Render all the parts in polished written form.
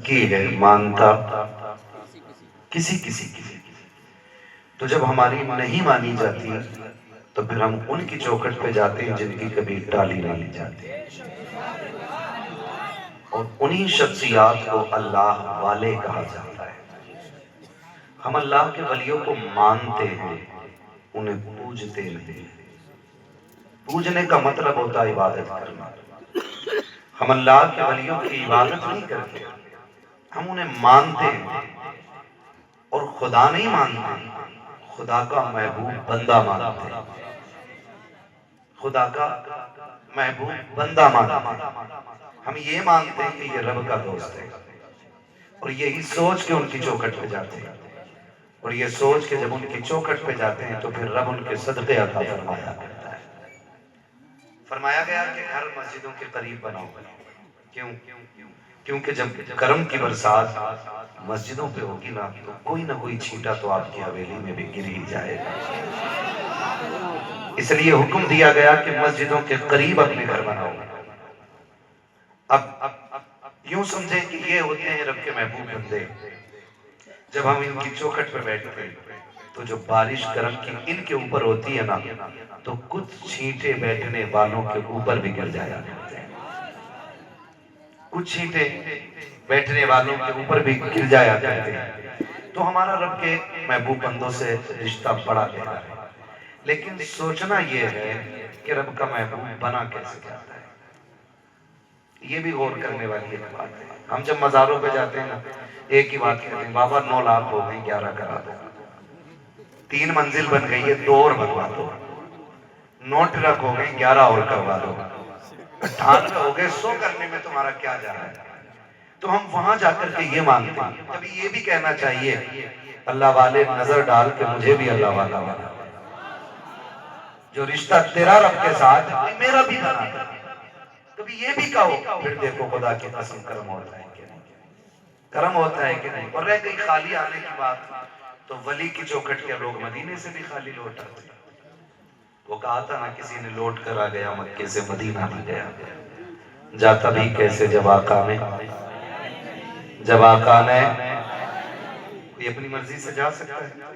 کی ہے مانتا کسی کسی کی، تو جب ہماری نہیں مانی جاتی تو پھر ہم ان کی چوکھٹ پہ جاتے ہیں جن کی کبھی ٹالی نہیں جاتی، اور انہی شخصیات کو اللہ والے کہا جاتا ہے۔ ہم اللہ کے ولیوں کو مانتے ہیں، انہیں پوجتے نہیں۔ پوجنے کا مطلب ہوتا ہے عبادت کرنا۔ ہم اللہ کے ولیوں کی عبادت نہیں کرتے، ہم انہیں مانتے ہیں، اور خدا نہیں مانتے، خدا کا محبوب بندہ مانتے ہیں، خدا کا محبوب بندہ مانتے ہیں۔ ہم یہ مانتے ہیں کہ یہ رب کا دوست ہے، اور یہی سوچ کے ان کی چوکھٹ پہ جاتے ہیں، اور یہ سوچ کے جب ان کی چوکھٹ پہ جاتے ہیں تو پھر رب ان کے صدقے عطا فرمایا کرتا ہے۔ فرمایا گیا کہ گھر مسجدوں کے قریب بناؤ۔ کیوں؟ کیونکہ جب کرم کی برسات مسجدوں پہ ہوگی نا تو کوئی نہ کوئی چھینٹا تو آپ کی حویلی میں بھی گر ہی جائے گا۔ اس لیے حکم دیا گیا کہ مسجدوں کے قریب اپنے گھر بناؤ۔ اب یوں سمجھیں کہ یہ ہوتے ہیں رب کے محبوب بندے۔ جب ہم ان کی چوکھٹ پہ بیٹھتے ہیں تو جو بارش کرم کی ان کے اوپر ہوتی ہے نا تو کچھ چھینٹے بیٹھنے والوں کے اوپر بھی گر جایا کرتے ہیں، کچھ چھینٹے بیٹھنے والوں کے اوپر بھی گر جایا کرتے ہیں۔ تو ہمارا رب کے محبوب بندوں سے رشتہ بڑا گہرا ہے، لیکن سوچنا یہ ہے کہ رب کا محبوب بنا کیسے جاتا ہے، یہ بھی غور کرنے والی ایک بات ہے۔ ہم جب مزاروں پہ جاتے ہیں نا ایک ہی بات کہتے ہیں، بابا 9 لاکھ ہو گئے 11 کرا دو، 3 منزل بن گئی ہے 2 اور بنوا دو، 9 ٹرک ہو گئے 11 اور کروا دو، 98 ہو گئے 100 کرنے میں تمہارا کیا جا رہا ہے۔ تو ہم وہاں جا کر کے یہ مانگتے ہیں، کبھی یہ بھی کہنا چاہیے اللہ والے نظر ڈال کے مجھے بھی اللہ والا بنا، جو رشتہ تیرا رب کے ساتھ میرا بھی بنا دے۔ کبھی یہ بھی کہو، پھر دیکھو خدا کی قسم کرم ہوتا ہے کہ نہیں، کرم ہوتا ہے کہ نہیں۔ اور رہ گئی خالی آنے کی بات، تو ولی کی چوکھٹ کے لوگ مدینے سے بھی خالی لوٹ آتے۔ وہ کہا تھا نا کسی نے لوٹ کر آ گیا مکے سے مدینہ نہیں گیا، جاتا بھی کیسے جب آقا نے کوئی اپنی مرضی سے جا سکتا ہے؟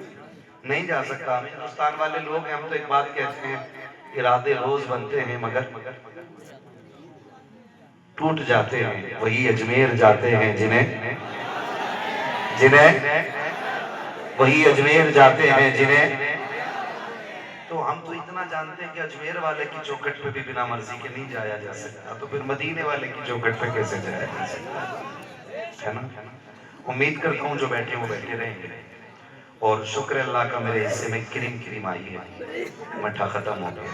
نہیں جا سکتا۔ ہم ہندوستان والے لوگ ہیں، ہم تو ایک بات کہتے ہیں ارادے روز بنتے ہیں مگر ٹوٹ جاتے ہیں، وہی اجمیر جاتے ہیں جنہیں وہی اجمیر جاتے ہیں جنہیں۔ تو ہم تو اتنا جانتے ہیں کہ اجمیر والے کی چوکھٹ پہ بھی بنا مرضی کے نہیں جایا جا سکتا، تو پھر مدینے والے کی چوکھٹ پہ کیسے جایا جا سکتا ہے نا؟ امید کرتا ہوں جو بیٹھے وہ بیٹھے رہیں گے، اور شکر اللہ کا میرے حصے میں کریم آئی ہے، مٹھا ختم ہو گیا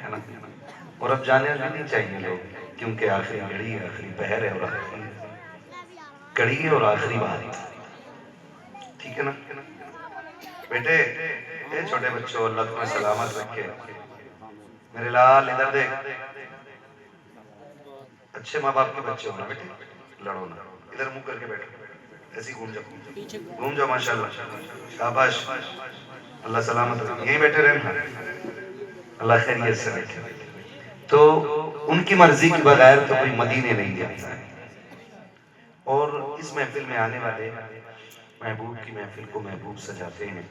ہے نا۔ اور اب جانے نہیں چاہیے لوگ، کیونکہ آخری گھڑی ہے، آخری پہر ہے، اور آخری کڑی ہے اور آخری بات، ٹھیک ہے نا بیٹے؟ اے چھوٹے بچوں، اللہ تمہیں سلامت رکھے۔ میرے لال ادھر دیکھ، اچھے ماں باپ کے بچے ہونا بیٹے، لڑو نا، ادھر منہ کر کے بیٹھو، ایسی گھوم جاؤ ماشاءاللہ، شاباش، اللہ سلامت رکھے، یہیں بیٹھے رہنا، اللہ خیریت سے رکھے۔ تو ان کی مرضی کے بغیر تو کوئی مدینے نہیں جاتا ہے، اور اس محفل میں آنے والے محبوب کی محفل کو محبوب سجاتے ہیں،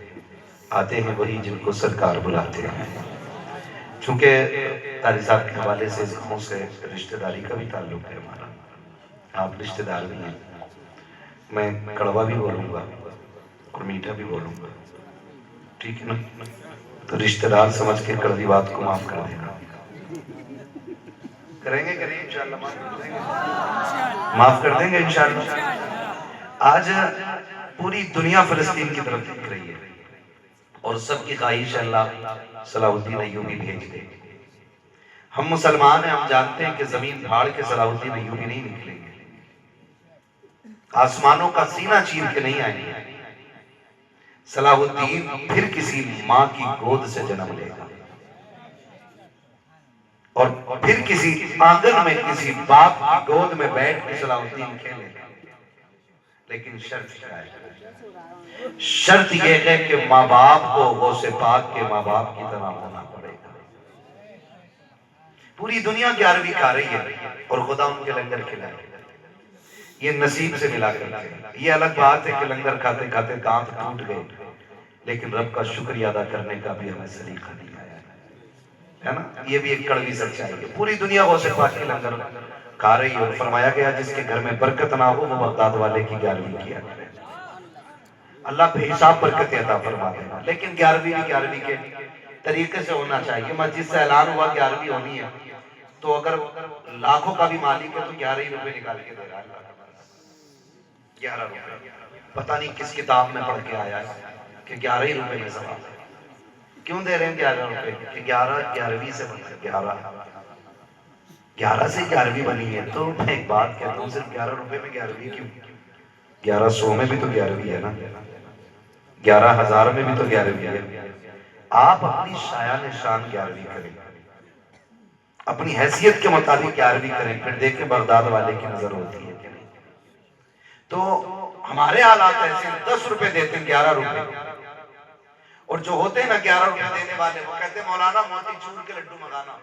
آتے ہیں وہی جن کو سرکار بلاتے ہیں۔ چونکہ قاری صاحب کے حوالے سے زخموں سے رشتہ داری کا بھی تعلق ہے ہمارا، آپ رشتہ دار بھی ہیں، میں کڑوا بھی بولوں گا اور میٹھا بھی بولوں گا، ٹھیک ہے نا؟ تو رشتہ دار سمجھ کے کڑوی بات کو معاف کر دینا، کریں گے انشاءاللہ، معاف کر دیں گے انشاءاللہ۔ آج پوری دنیا فلسطین کی طرف دیکھ رہی ہے، اور سب کی خواہش اللہ صلاح الدین ایوبی بھیج دے۔ ہم مسلمان ہیں، ہم جانتے ہیں کہ زمین بھاڑ کے صلاح الدین ایوبی نہیں نکلیں گے، آسمانوں کا سینہ چیر کے نہیں آئیں گے۔ صلاح الدین پھر کسی ماں کی گود سے جنم لے گا، اور پھر کسی آنگن میں کسی باپ کی گود میں بیٹھ کے صلاح الدین کھیلے گا، لیکن شرط کیا ہے؟ شرط یہ ہے کہ ماں باپ کو غوث پاک کے ماں باپ کی طرح ہونا پڑے گا۔ پوری دنیا 11ویں کھا رہی ہے اور خدا ان کے لنگر کھلائے گا، یہ نصیب سے ملا کرتے. یہ الگ بات ہے کہ لنگر کھاتے کھاتے دانت ٹوٹ گئے، لیکن رب کا شکریہ ادا کرنے کا بھی ہمیں سلیقہ نہیں آیا ہے نا. یہ بھی ایک کڑوی سچائی ہے. پوری دنیا غوث پاک کے لنگر کھا رہی ہے، اور فرمایا گیا جس کے گھر میں برکت نہ ہو وہ بغداد والے کی 11ویں کیا کرے. اللہ بے حساب برکت عطا فرما دے گا، لیکن 11ویں بھی 11ویں کے طریقے سے ہونا چاہیے. مسجد سے اعلان ہوا 11ویں ہونی ہے، تو اگر لاکھوں کا بھی مالک ہے تو 11 ہی روپے نکال کے دے رہا ہے. 11 روپے پتہ نہیں کس کتاب میں پڑھ کے آیا ہے کہ 11 ہی روپے میں ثواب ہے. کیوں دے رہے ہیں 11 روپے؟ کہ 11 11ویں سے بنا ہے. 11 سے 11ویں بنی ہے. تو میں ایک بات کہتا ہوں، صرف 11 روپے میں 11ویں کیوں؟ 1100 میں بھی تو 11ویں ہے نا، 11,000 میں بھی تو 11ویں ہے. آپ اپنی شایان شان 11ویں کریں، اپنی حیثیت کے مطابق 11ویں کریں، پھر دیکھیں بغداد والے کی نظر ہوتی ہے کہ نہیں. تو ہمارے حالات ایسے ہیں، 10 روپے دیتے ہیں 11 روپے، اور جو ہوتے ہیں نا 11 روپے دینے والے وہ کہتے ہیں مولانا موتی چور کے لڈو منگانا.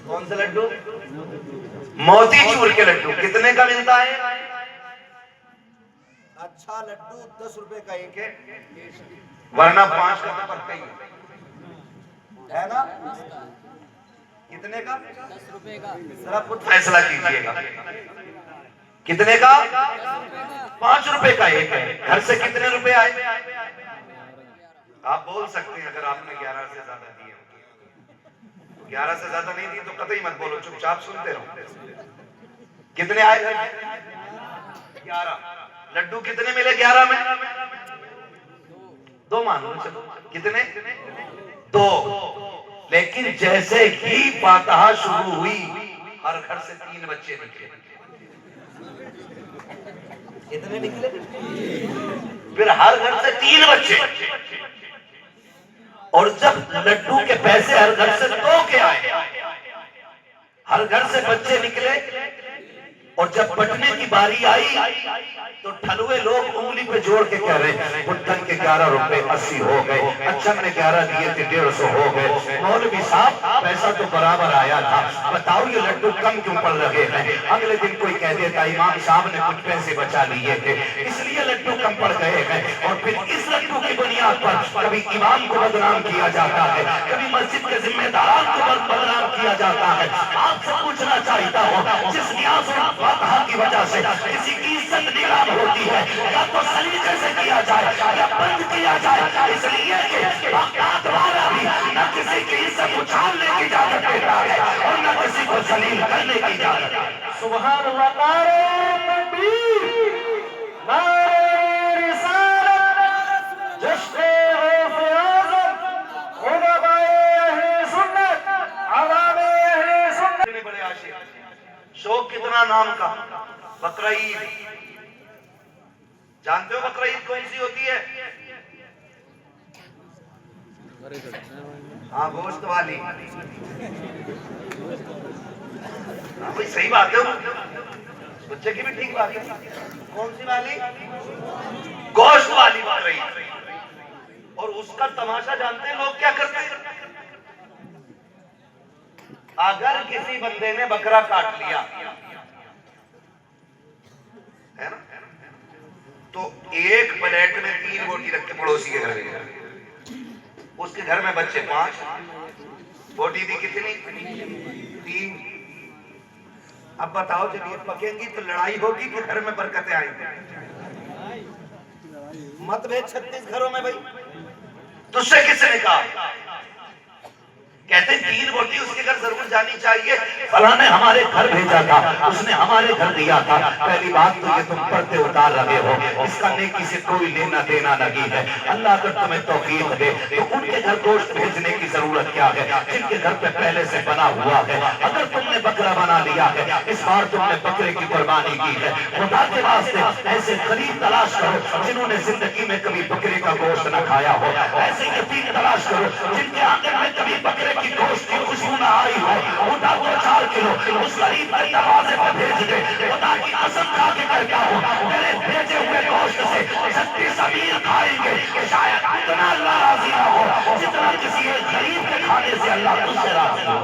کون سے لڈو؟ موتی چور کے لڈو. کتنے کا ملتا ہے؟ اچھا لڈو 10 روپے کا ایک ہے، ورنہ 5 کا تو پڑتا ہی ہے نا. کتنے کا؟ 10 روپے کا. ذرا خود فیصلہ کیجئے گا کتنے کا؟ 5 روپے کا ایک ہے. گھر سے کتنے روپے آئے؟ آپ بول سکتے ہیں اگر آپ نے 11 سے زیادہ دیے. 11 سے زیادہ نہیں دی تو قطعی مت بولو، چپ چاپ سنتے رہو. کتنے آئے گھر؟ 11. لڈو کتنے ملے 11 میں؟ 2 مان لو. چلو کتنے؟ 2. لیکن جیسے ہی فاتحہ شروع ہوئی ہر گھر سے 3 بچے نکلے. کتنے نکلے؟ پھر ہر گھر سے 3 بچے. اور جب لڈو کے پیسے ہر گھر سے 2 کے آئے، ہر گھر سے بچے نکلے، اور جب بٹنے کی باری آئی تو ٹھلوے لوگ انگلی پہ جوڑ کے کہہ رہے ہیں بٹن کے 11 روپے 80 ہو گئے. اچھا میں نے 11 دیے تھے 150 ہو گئے. مولوی صاحب پیسہ تو برابر آیا تھا، بتاؤ یہ لڈو کم کیوں پڑ رہے ہیں؟ اگلے دن کوئی کہہ دیتا امام صاحب نے کچھ پیسے بچا لیے تھے اس لیے لڈو کم پڑ گئے ہیں. اور پھر اس لڈو کی بنیاد پر کبھی امام کو بدنام کیا جاتا ہے، کبھی مسجد کے ذمہ داران کو بدنام کیا جاتا ہے. آپ سے پوچھنا چاہتا ہوں، جس نیاز اور فاتحہ کی وجہ سے کسی کی عزت نیلام ہوتی ہے، یا تو سلیقے سے کیا جائے یا بند کیا جائے. اس لیے کہ بغداد والا بھی نہ کسی کی عزت اچھالنے کی اجازت دیتا ہے اور نہ کسی کو ذلیل کرنے کی اجازت دیتا ہے. سبحان اللہ. نعرہ تکبیر، نعرہ رسالت، جشن غوث اعظم، علماء اہل سنت، عوام اہل سنت. بڑے عاشق. شوق کتنا نام کا. بقرہ عید جانتے ہو بقرہ عید کون سی ہوتی ہے؟ ہاں گوشت والی. بھئی صحیح بات ہے، بچے کی بھی ٹھیک بات ہے. کون سی والی؟ گوشت والی بقرہ عید. اور اس کا تماشا جانتے ہیں لوگ کیا کرتے ہیں؟ اگر کسی بندے نے بکرا کاٹ لیا ہے نا، تو ایک پلیٹ میں 3 روٹی رکھ کے پڑوسی کے گھر میں گیا. اس کے گھر میں بچے 5، روٹی دی کتنی؟ 3. اب بتاؤ جب یہ پکیں گی تو لڑائی ہوگی کہ گھر میں برکتیں آئیں گی؟ مت بھیج 36 گھروں میں بھائی. تجھ سے کس نے کہا؟ کہتے ہیں 3 روٹی اس کے گھر ضرور جانی چاہیے. فلاں نے ہمارے گھر بھیجا تھا، اس نے ہمارے گھر دیا تھا. پہلی بات تو یہ تم پردے اتار رہے ہو، اس کا نیکی سے کوئی لینا دینا نہیں ہے. اللہ اگر تمہیں توفیق دے تو ان کے گھر گوشت بھیجنے کی ضرورت کیا ہے جن کے گھر پہ پہلے سے بنا ہوا ہے. اگر تم نے بکرا بنا لیا ہے، اس بار تم نے بکرے کی قربانی کی ہے، خدا کے واسطے ایسے غریب تلاش کرو جنہوں نے زندگی میں کبھی بکرے کا گوشت نہ کھایا ہو. ایسے یتیم تلاش کرو جن کے آنگن میں کبھی بکرے کی گوشت کی خوشبو نہ آئی ہو. خدا کو 4 کلو اس غریب کے دروازے پر بھیج دے. خدا کی قسم کھا کے کہتا ہوں میرے بھیجے ہوئے گوشت سے 36 امیر کھائیں گے. شاید اتنا اللہ راضی نہ ہو جتنا کسی ایک غریب کے کھانے سے اللہ تجھ سے راضی ہو.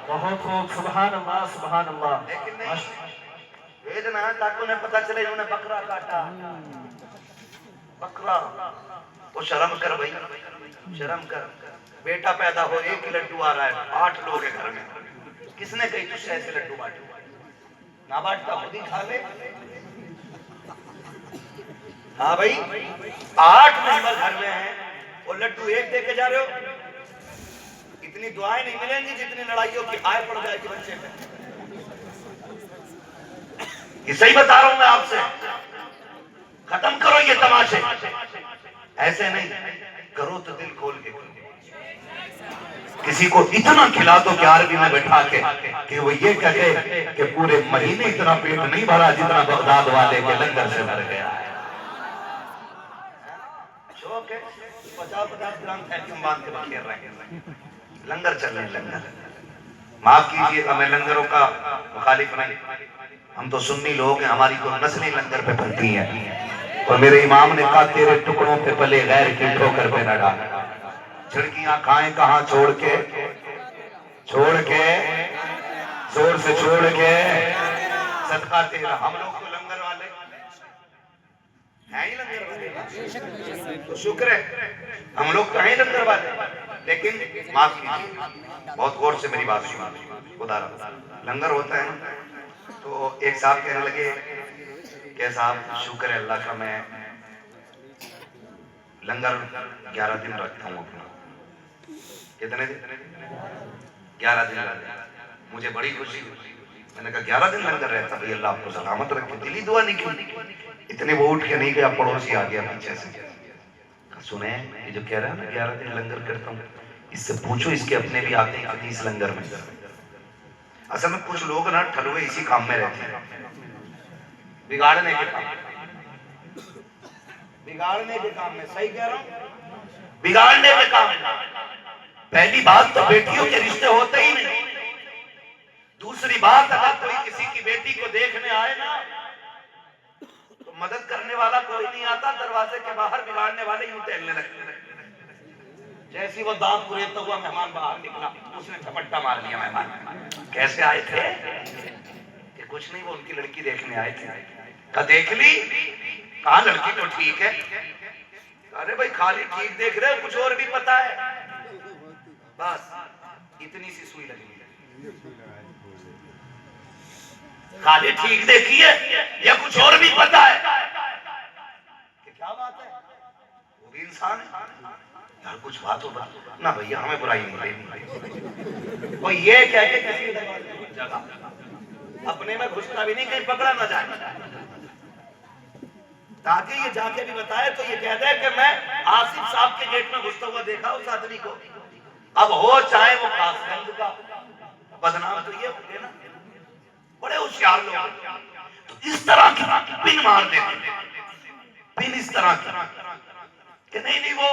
بہت خوب، سبحان اللہ سبحان اللہ. لیکن نہیں بھیجنا تاکہ انہیں پتا چلے انہوں نے بکرا کاٹا. بکرا وہ شرم کر بھائی، شرم کر. بیٹا پیدا ہو، ایک لڈو آ رہا ہے، 8 لوگ ہیں گھر میں. کس نے کہی تجھ سے ایسے لڈو بانٹے؟ نہ بانٹتا خود ہی کھا لے. ہاں بھائی 8 ممبر گھر میں ہیں، وہ لڈو ایک دے کے جا رہے ہو. اتنی دعائیں نہیں ملیں گی جتنی لڑائیوں کی آئے پڑ جائے گی بچے پہ. یہ صحیح بتا رہا ہوں میں آپ سے. ختم کرو یہ تماشے. ایسے نہیں کرو تو دل کھول کے کرو. کسی کو اتنا کھلا دو کہ عربی میں بٹھا کے کہ وہ یہ کہے کہ پورے مہینے اتنا پیٹ نہیں بھرا جتنا بغداد والے کے لنگر سے بھر گیا ہے. شوق ہے 50-50 گرام تھیلیوں باندھ کے بکھیر رہے ہیں. لنگر چل رہے ہیں لنگر. معاف کیجئے ہمیں لنگروں کا مخالف نہیں، ہم تو سنی لوگ ہیں، ہماری تو نسلیں لنگر پہ پلتی ہیں. اور میرے امام نے کہا تیرے ٹکڑوں پہ پلے غیر کی ٹھوکر پہ نہ ڈال. چھڑکیاں کھائیں کہاں چھوڑ کے زور سے چھوڑ کے صدقہ تیرا. ہم لوگ تو لنگر والے ہیں ہی لنگر والے، تو شکر ہے ہم لوگ تو ہیں لنگر والے. لیکن معاف کیجیے بہت غور سے میری بات سنیے. خدا را لنگر ہوتا ہے نا، تو ایک صاحب کہنے لگے کہ صاحب شکر ہے اللہ کا میں لنگر 11 دن رکھتا ہوں اپنا. کتنے دن؟ 11 دن رکھتا. مجھے بڑی خوشی ہوئی. میں نے کہا 11 دن لنگر رہتا. بھئی اللہ آپ کو سلامت رکھے. دلی دعا نہیں کی. اتنے وہ اٹھ کے نہیں گیا، پڑوسی آ گیا پیچھے سے. سنیں یہ جو کہہ رہا ہے نا 11 دن لنگر کرتا ہوں، اس سے پوچھو اس کے اپنے بھی آتے ہیں حدیث لنگر میں. اصل میں کچھ لوگ نا ٹھلوے اسی کام میں رہتے ہیں، بگاڑنے کے کام میں. صحیح کہہ رہا ہوں، بگاڑنے کے کام میں. پہلی بات تو بیٹیوں کے رشتے ہوتے ہی نہیں. دوسری بات اگر کوئی کسی کی بیٹی کو دیکھنے آئے نا تو مدد کرنے والا کوئی نہیں آتا. دروازے کے باہر بگاڑنے والے یوں ٹہلنے لگتے. جیسی وہ دانت کریدتا ہوا مہمان باہر نکلا، اس نے جھپٹا مار لیا مہمان. کیسے آئے تھے؟ کہ کچھ نہیں، وہ ان کی لڑکی دیکھنے آئے تھے. کہا دیکھ لی؟ کہا لڑکی تو ٹھیک ہے. ارے بھائی خالی ٹھیک دیکھ رہے کچھ اور بھی پتا ہے؟ بس اتنی سی سوئی لگی. خالی ٹھیک دیکھی ہے یا کچھ اور بھی پتا ہے؟ کہ کیا بات ہے، وہ بھی انسان ہے یار. کچھ بات ہو بات نہ بھیا، ہمیں برائی نہیں. وہ یہ کہہ کے کسی جگہ اپنے میں گھسنا بھی نہیں، کہیں پکڑا نہ جائے، تاکہ یہ جا کے بھی بتائے تو یہ کہہ دے کہ میں آصف صاحب کے گیٹ میں گھستا ہوا دیکھا اس آدمی کو. اب ہو چاہے وہ کاسگنج کا، بدنام تو یہ ہوگے نا. بڑے ہوشیار لوگ تو اس طرح کی پن مار دیتے. پن اس طرح کی کہ نہیں وہ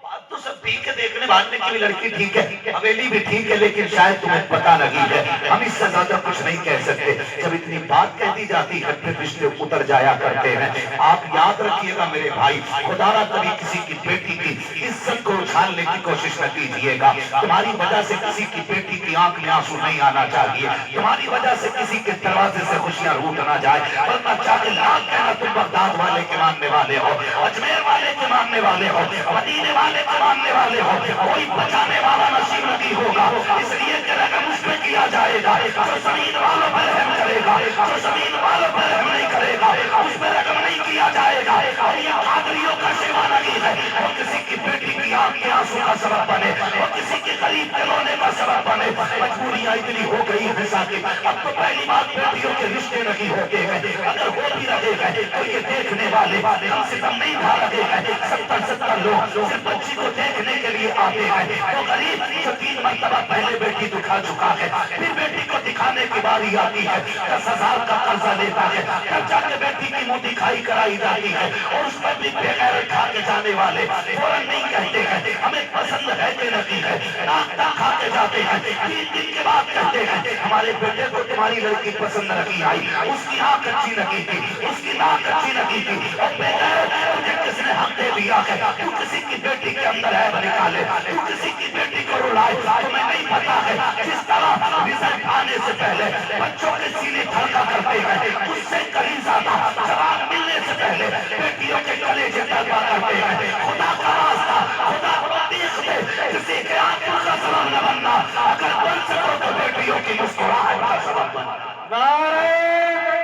بات تو سب ٹھیک ہے، دیکھنے والے کی بھی لڑکی ٹھیک ہے، حویلی بھی ٹھیک ہے، لیکن شاید تمہیں پتہ نہیں ہے. ہم اس سے زیادہ کچھ نہیں کہہ سکتے. جب اتنی بات کہہ دی جاتی ہے پھر رشتے اتر جایا کرتے ہیں. آپ یاد رکھیے گا میرے بھائی، خدا نہ کبھی کسی کی بیٹی کی عزت کو اچھالنے کی کوشش نہ کیجیے گا. تمہاری وجہ سے کسی کی بیٹی کی آنکھ میں آنسو نہیں آنا چاہیے. تمہاری وجہ سے کسی کے دروازے سے خوشیاں روٹ نہ جائے. ورنہ چاہے لاکھ کہنا تم بغداد والے کے ماننے والے ہو، اجمیر والے کے ماننے والے ہو، مدینے والے کے ماننے والے ہو، کوئی بچانے والا نصیب نہیں ہوگا. اس لیے کہ رحم اس پہ کیا جائے گا جو زمین والوں پر رحم کرے گا. جو زمین والوں پر رحم نہیں کرے گا اس پہ رحم نہیں کیا جائے گا. اور یہ قادریوں کا شیوا نہیں ہے وہ کسی کی بیٹی کی آنکھ کے آنسو کا سبب بنے، وہ کسی کے غریب کے رونے کا سبب بنے. مجبوریاں اتنی ہو گئی ہیں ساتھی. اب تو پہلی بات بیٹیوں کے رشتے نہیں ہوتے ہیں. اگر ہو بھی رہے ہیں تو یہ دیکھنے والے کم سے کم نہیں ڈھا رہے ہیں. 70 لوگ صرف بچی کو دیکھنے کے لیے آتے ہیں. وہ غریب جو 3 مرتبہ پہلے بیٹی دکھا چکا ہے، پھر بیٹی کو دکھانے کی باری آتی ہے، 10,000 کا قرضہ لیتا ہے، تب جا کے بیٹی کی منہ دکھائی کرائی جاتی ہے. اور اس پر بھی بغیر کھا کے جانے والے فوراً نہیں کہتے ہیں ہمیں پسند ہے کہ نہیں ہے، ناک کھا کے جاتے ہیں. 3 دن کے بعد باپ کہتے ہیں ہمارے بیٹے کو تمہاری لڑکی پسند نہیں آئی، اس کی آنکھ اچھی لگی تھی، اس کی ناک اچھی لگی تھی، اور بیٹا تجھے کس نے حق دے دیا ہے تو کسی کی بیٹی کے اندر عیب نکالے، تو کسی کی بیٹی کو رلائے؟ تمہیں نہیں پتا ہے جس طرح رزلٹ آنے سے پہلے بچوں کے سینے دھڑکا کرتے ہیں، اس سے کہیں زیادہ جواب ملنے سے پہلے بیٹیوں کے کلیجے دھڑکا کرتے ہیں۔ خدا کا واسطہ، خدا کو دیکھ دے، کسی کے آنکھوں کا سبب نہ بننا، اگر بن سکو تو بیٹیوں کی مسکراہٹ کا سبب بننا۔ نعرہ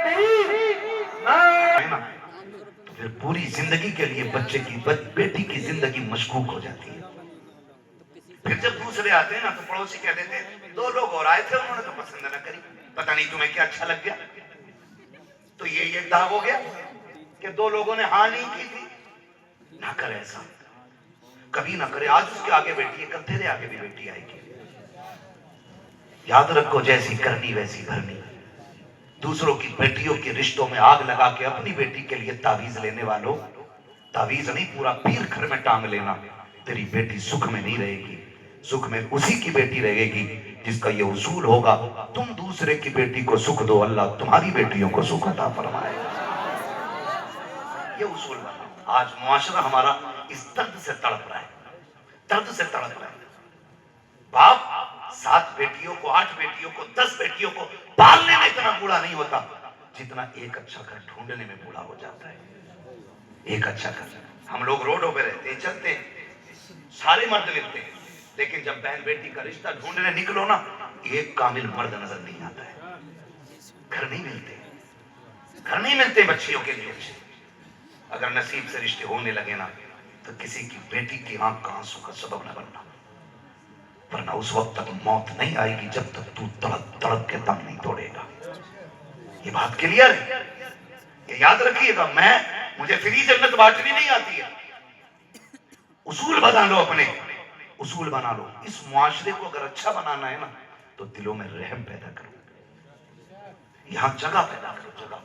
تکبیر، نعرہ تو پھر پوری زندگی کے لیے بچے کی بیٹی کی زندگی مشکوک ہو جاتی ہے۔ پھر جب دوسرے آتے ہیں نا تو پڑوسی کہہ دیتے ہیں دو لوگ اور آئے تھے انہوں نے تو پسند نہ کری، پتہ نہیں تمہیں کیا اچھا لگ گیا، تو یہ ایک داغ ہو گیا کہ دو لوگوں نے ہاں نہیں کی تھی۔ نہ کرے ایسا، کبھی نہ کرے۔ آج اس کے آگے بیٹی ہے، کل تیرے آگے بھی بیٹی آئے گی۔ یاد رکھو جیسی کرنی ویسی بھرنی۔ دوسروں کی بیٹیوں کے رشتوں میں آگ لگا کے اپنی بیٹی کے لیے تعویذ لینے والوں، تعویذ نہیں پورا پیر گھر میں ٹانگ لینا، تیری بیٹی سکھ میں نہیں رہے گی، سکھ میں اسی کی بیٹی رہے گی جس کا یہ اصول ہوگا تم دوسرے کی بیٹی کو سکھ دو، اللہ تمہاری بیٹیوں کو سکھ عطا فرمائے۔ یہ اصول بنا۔ آج معاشرہ ہمارا اس درد سے تڑپ رہا ہے، درد سے تڑپ رہا ہے۔ باپ 7 بیٹیوں کو، 8 بیٹیوں کو، 10 بیٹیوں کو پالنے میں اتنا بوڑھا نہیں ہوتا جتنا ایک اچھا گھر ڈھونڈنے میں بوڑھا ہو جاتا ہے۔ ایک اچھا گھر، ہم لوگ روڈوں پہ رہتے ہیں، چلتے ہیں، سارے مرد ملتے ہیں، لیکن جب بہن بیٹی کا رشتہ ڈھونڈنے نکلو نا ایک کامل مرد نظر نہیں آتا ہے۔ گھر نہیں ملتے، گھر نہیں ملتے بچیوں کے لیے۔ اگر نصیب سے رشتے ہونے لگے نا تو کسی کی بیٹی کی آنکھ کا آنسو کا سبب نہ بننا، ورنہ اس وقت تک موت نہیں آئے گی جب تک تو تڑپ تڑپ کے دم نہیں توڑے گا۔ یہ بات کلیئر ہے، یہ یاد رکھیے گا۔ مجھے فری جنت بانٹنی نہیں آتی ہے۔ اصول بنا لو، اپنے اصول بنا لو۔ اس معاشرے کو اگر اچھا بنانا ہے نا تو دلوں میں رحم پیدا کرو، یہاں جگہ پیدا کرو، جگہ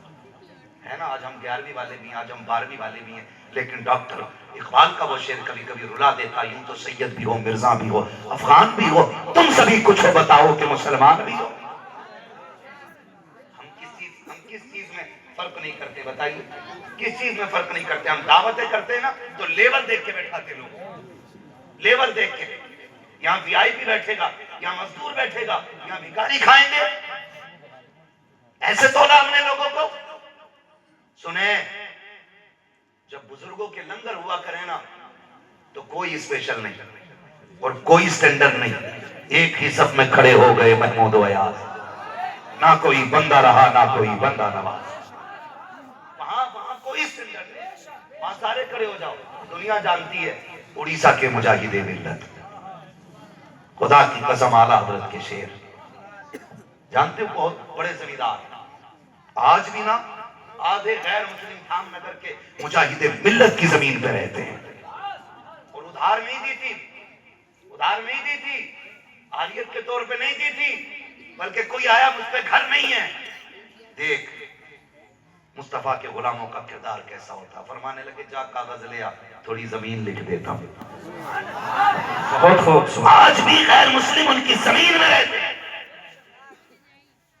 ہے نا۔ آج ہم 11ویں والے بھی ہیں، آج ہم 12ویں والے بھی ہیں، لیکن ڈاکٹر اقبال کا وہ شعر کبھی کبھی رلا دیتا، یوں تو سید بھی ہو، مرزا بھی ہو، افغان بھی ہو، تم سبھی کچھ ہو، بتاؤ کہ مسلمان بھی ہو۔ ہم کس چیز میں فرق نہیں کرتے، بتائیے کس چیز میں فرق نہیں کرتے؟ ہم دعوتیں کرتے ہیں نا تو لیول دیکھ کے بیٹھاتے لوگ، لیول دیکھ کے، یہاں وی آئی پی بیٹھے گا، یہاں مزدور بیٹھے گا، یہاں بھکاری کھائیں گے، ایسے تولا ہم نے لوگوں کو۔ سنیں، جب بزرگوں کے لنگر ہوا کریں نا تو کوئی اسپیشل نہیں اور کوئی سٹینڈرڈ نہیں، ایک ہی صف میں کھڑے ہو گئے محمود و ایاز، نہ کوئی بندہ رہا نہ کوئی بندہ نواز۔ وہاں کوئی سٹینڈرڈ نہیں، وہاں سارے کھڑے ہو جاؤ۔ دنیا جانتی ہے اڑیسہ کے مجاہد ملت، خدا کی قسم اعلیٰ حضرت کے شعر جانتے ہو، بہت بڑے زمیندار آج بھی نا آدھے غیر مسلم دھام نگر کے مجاہد ملت کی زمین پہ رہتے ہیں، اور ادھار نہیں دی تھی، ادھار نہیں دی تھی، عاریت کے طور پہ نہیں دی تھی، بلکہ کوئی آیا مجھ پہ گھر نہیں ہے، دیکھ مصطفیٰ کے غلاموں کا کردار کیسا ہوتا، فرمانے لگے جا کاغذ لے آ، تھوڑی زمین لکھ دیتا ہوں۔ بہت خوب۔ آج بھی غیر مسلم ان کی زمین میں رہتے ہیں،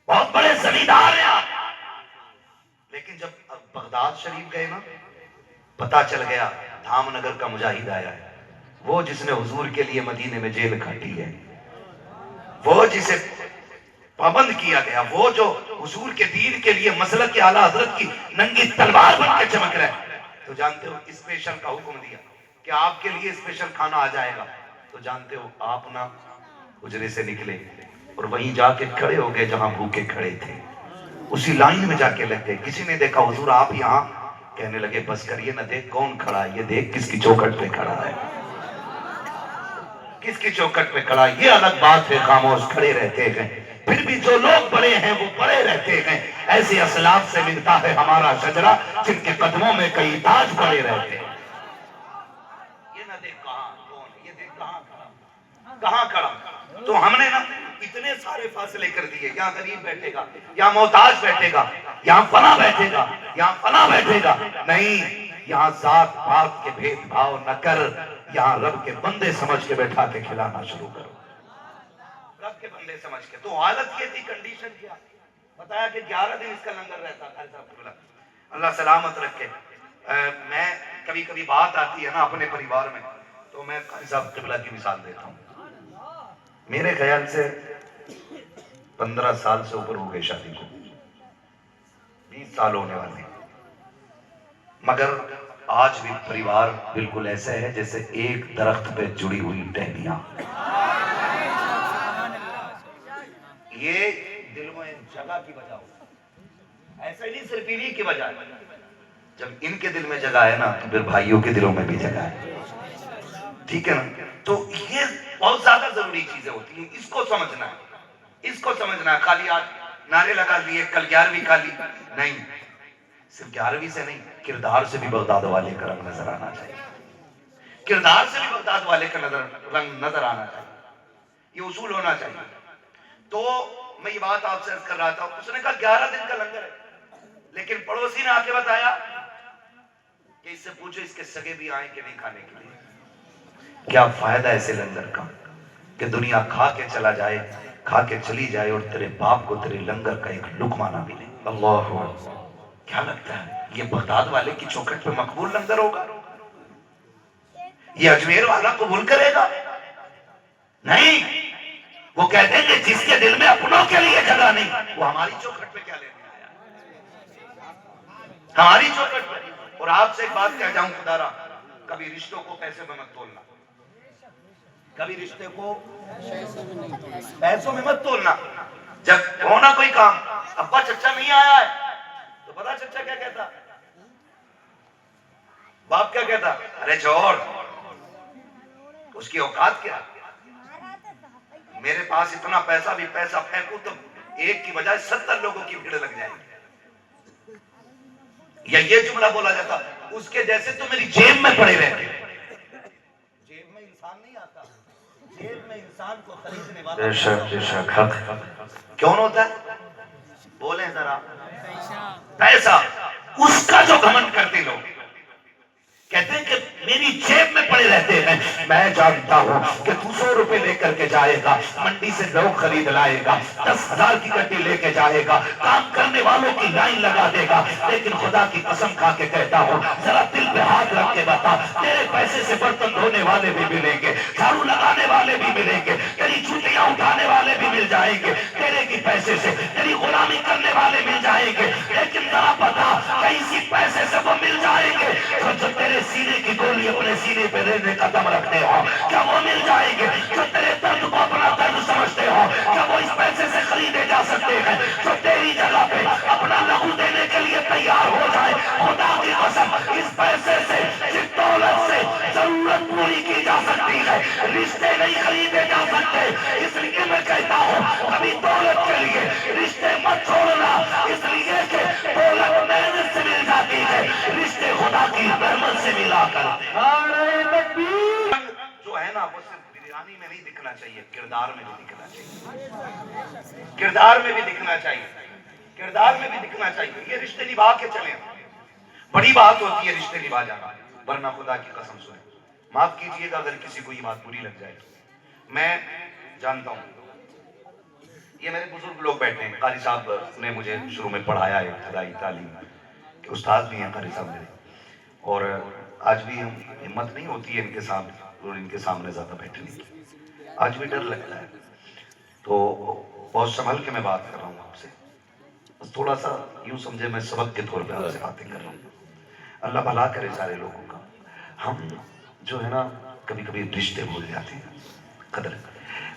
بہت بڑے زمیندار ہیں آپ، لیکن جب بغداد شریف گئے نا پتا چل گیا دھام نگر کا مجاہد آیا ہے، وہ جس نے حضور کے لیے مدینے میں جیل کاٹی ہے، وہ جسے پابند کیا گیا، وہ جو حضور کے دین کے لیے مسلک کے اعلیٰ حضرت کی ننگی تلوار بن کے چمک رہا ہے، تو جانتے ہو اسپیشل کا حکم دیا کہ آپ کے لیے اسپیشل کھانا آ جائے گا، تو جانتے ہو آپ نا حجرے سے نکلے اور وہیں جا کے کھڑے ہو گئے جہاں بھوکے کھڑے تھے، اسی لائن میں جا کے لگ گئے۔ کسی نے دیکھا حضور آپ یہاں، کہنے لگے بس کریے نہ، دیکھ کون کھڑا ہے، یہ دیکھ کس کی چوکھٹ پہ کھڑا ہے، کس کی چوکھٹ پہ کھڑا ہے۔ یہ الگ بات ہے، خاموش کھڑے رہتے ہیں، پھر بھی جو لوگ بڑے ہیں وہ بڑے رہتے ہیں۔ ایسے اسلاف سے ملتا ہے ہمارا شجرہ جن کے قدموں میں کئی تاج پڑے رہتے ہیں۔ یہ نہ دیکھ کہاں کون، یہ دیکھ کہاں کھڑا، کہاں کھڑا۔ تو ہم نے نا اتنے سارے فاصلے کر دیے، یہاں غریب بیٹھے گا، یہاں محتاج بیٹھے گا، یہاں فنا بیٹھے گا، یہاں فنا بیٹھے گا، نہیں، یہاں ذات پات کے بھید بھاؤ نہ کر، یہاں رب کے بندے سمجھ کے بیٹھا کے کھلانا شروع کرو، رب کے بندے سمجھ کے. تو حالت یہ تھی, کنڈیشن کیا بتایا کہ 11 دن اس کا لنگر رہتا. قاری صاحب قبلہ اللہ سلامت رکھے. میں کبھی کبھی بات آتی ہے نا اپنے پریوار میں, تو میں قاری صاحب قبلہ کی مثال دیتا ہوں. میرے خیال سے 15 سال سے اوپر ہو گئے شادی کو, 20 سال ہونے والے, مگر آج بھی پریوار بالکل ایسے ہے جیسے ایک درخت پہ جڑی ہوئی ٹہنیاں. یہ دل میں جگہ کی وجہ ہو, ایسا نہیں صرف انہی کی وجہ ہے. جب ان کے دل میں جگہ ہے نا تو پھر بھائیوں کے دلوں میں بھی جگہ ہے. ٹھیک ہے نا. تو یہ بہت زیادہ ضروری چیزیں ہوتی ہیں, اس کو سمجھنا ہے, اس کو سمجھنا ہے. خالی آج نعرے لگا لیے, کل 11ویں کھا لی, نہیں. صرف 11ویں سے نہیں, کردار سے بھی بغداد والے کا رنگ نظر آنا چاہیے. کردار سے بھی بغداد والے کا رنگ نظر آنا چاہیے. یہ اصول ہونا چاہیے. تو میں یہ بات آپ سے عرض کر رہا تھا, اس نے کہا 11 دن کا لنگر ہے, لیکن پڑوسی نے آ کے بتایا کہ اس سے پوچھو اس کے سگے بھی آئیں کہ نہیں کھانے کے لیے. کیا فائدہ ایسے لنگر کا کہ دنیا کھا کے چلا جائے, کھا کے چلی جائے, اور تیرے باپ کو تیرے لنگر کا ایک لقمہ نہ ملے. اللہ, کیا لگتا ہے یہ بغداد والے کی چوکھٹ پہ مقبول لنگر ہوگا؟ یہ اجمیر والا قبول کرے گا؟ نہیں. وہ کہتے ہیں کہ جس کے دل میں اپنوں کے لیے جگہ نہیں, وہ ہماری چوکھٹ پہ کیا لینے آیا, ہماری چوکھٹ پہ. اور آپ سے ایک بات کہہ جاؤں خدا را, کبھی رشتوں کو پیسے میں مت تولنا, کبھی رشتے کو پیسوں میں مت تولنا. جب ہونا کوئی کام, ابا چچا نہیں آیا ہے تو پتا چچا کیا کہتا, باپ کیا کہتا, ارے چھوڑ اس کی اوقات کیا, میرے پاس اتنا پیسہ بھی پیسہ پھینکوں تو ایک کی بجائے 70 لوگوں کی بھیڑ لگ جائے گی. یا یہ جملہ بولا جاتا, اس کے جیسے تو میری جیب میں پڑے رہتے. جیب میں انسان نہیں آتا, جیب میں انسان کو خریدنے والا کون ہوتا ہے؟ بولیں ذرا, پیسہ. اس کا جو گھمنڈ کرتے لوگ کہتے ہیں کہ میری جیب میں پڑے رہتے ہیں. میں جانتا ہوں کہ 200 روپے لے کر کے جائے گا, منڈی سے لوگ خرید لائے گا, 10,000 کی گڈی لے کے جائے گا, کام کرنے والوں کی لائن لگا دے گا. لیکن خدا کی قسم کھا کے کہتا ہوں, ذرا دل پہ ہاتھ رکھ کے بتا, تیرے پیسے سے برتن دھونے والے بھی ملیں گے, جھاڑو لگانے والے بھی ملیں گے, تیری جوتیاں اٹھانے والے بھی مل جائیں گے, تیرے کی پیسے سے تیری غلامی کرنے والے مل جائیں گے. لیکن ذرا بتا, اسی پیسے سے وہ مل جائیں گے جو تیرے سینے کی گولی اپنے سینے پہ رہنے کا دم رکھتے ہو, کیا وہ مل جائیں گے؟ جو تیرے درد کو اپنا درد سمجھتے ہو, کیا وہ اس پیسے سے خریدے جا سکتے ہیں؟ جو تیری جگہ پہ اپنا لہو دینے کے لیے تیار ہو جائے, خدا کی قسم اس پیسے سے, اس دولت سے ضرورت پوری کی جا سکتی ہے, رشتے نہیں خریدے جا سکتے. اس لیے میں کہتا ہوں کبھی دولت کے لیے رشتے مت چھوڑنا, اس لیے کہ دولت محنت سے مل جاتی ہے, رشتے خدا کی رحمت سے ملا کرتے ہیں. جو ہے نا وہ صرف بریانی میں نہیں دکھنا چاہیے, کردار میں بھی دکھنا چاہیے, کردار میں بھی دکھنا چاہیے, کردار میں بھی دکھنا چاہیے. یہ رشتے نبھا کے چلیں, بڑی بات ہوتی ہے رشتے نبھا جانا, ورنہ خدا کی قسم سنیں, معاف کیجئے گا اگر کسی کو یہ بات بری لگ جائے. میں جانتا ہوں یہ میرے بزرگ لوگ بیٹھے ہیں, قاری صاحب نے مجھے شروع میں پڑھایا ہے ابتدائی تعلیم, کہ استاد بھی ہیں قاری صاحب میرے, اور آج بھی ہمت نہیں ہوتی ہے ان کے سامنے, اور ان کے سامنے زیادہ بیٹھنے کی, آج بھی ڈر لگتا ہے. تو بہت سنبھل کے میں بات کر رہا ہوں آپ سے, بس تھوڑا سا یوں سمجھے میں سبق کے طور پہ آپ سے باتیں کر رہا ہوں. اللہ بھلا کرے سارے لوگوں کا. ہم جو ہے نا کبھی کبھی رشتے بھول جاتے ہیں, قدر.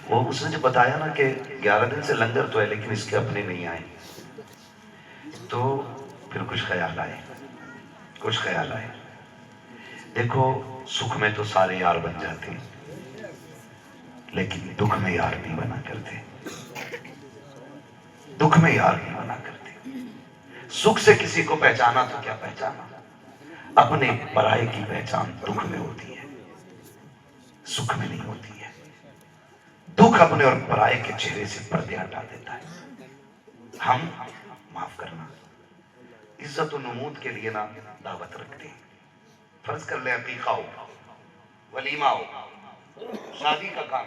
وہ اس نے جو بتایا نا کہ 11 دن سے لنگر تو ہے لیکن اس کے اپنے نہیں آئے, تو پھر کچھ خیال آئے, کچھ خیال آئے. دیکھو سکھ میں تو سارے یار بن جاتے ہیں, لیکن دکھ میں یار نہیں بنا کرتے, دکھ میں یار نہیں بنا کرتے. سکھ سے کسی کو پہچانا تو کیا پہچانا, اپنے پرائے کی پہچان دکھ میں ہوتی ہے, سکھ میں نہیں ہوتی ہے. دکھ اپنے اور پرائے کے چہرے سے پردے ہٹا دیتا ہے. ہم معاف کرنا, عزت و نمود کے لیے نا دعوت رکھتے ہیں. فرض کر لیں عقیقہ ہو, ولیمہ ہو, شادی کا کام,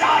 4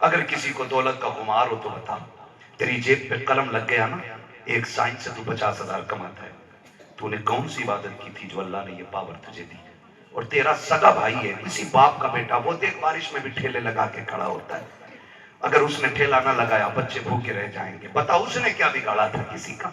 اگر کسی کو دولت کا خمار ہو تو بتا، تیری جیب پہ قلم لگ گیا نا، ایک سائن سے تو 50,000 کماتا ہے۔ تو نے کون سی عبادت کی تھی جو اللہ نے یہ پاور تجھے دی؟ اور تیرا سگا بھائی ہے، کسی باپ کا بیٹا، وہ دیکھ بارش میں بھی ٹھیلے لگا کے کھڑا ہوتا ہے، اگر اس نے ٹھیلا نہ لگایا بچے بھوکے رہ جائیں گے۔ بتا اس نے کیا بگاڑا تھا کسی کا،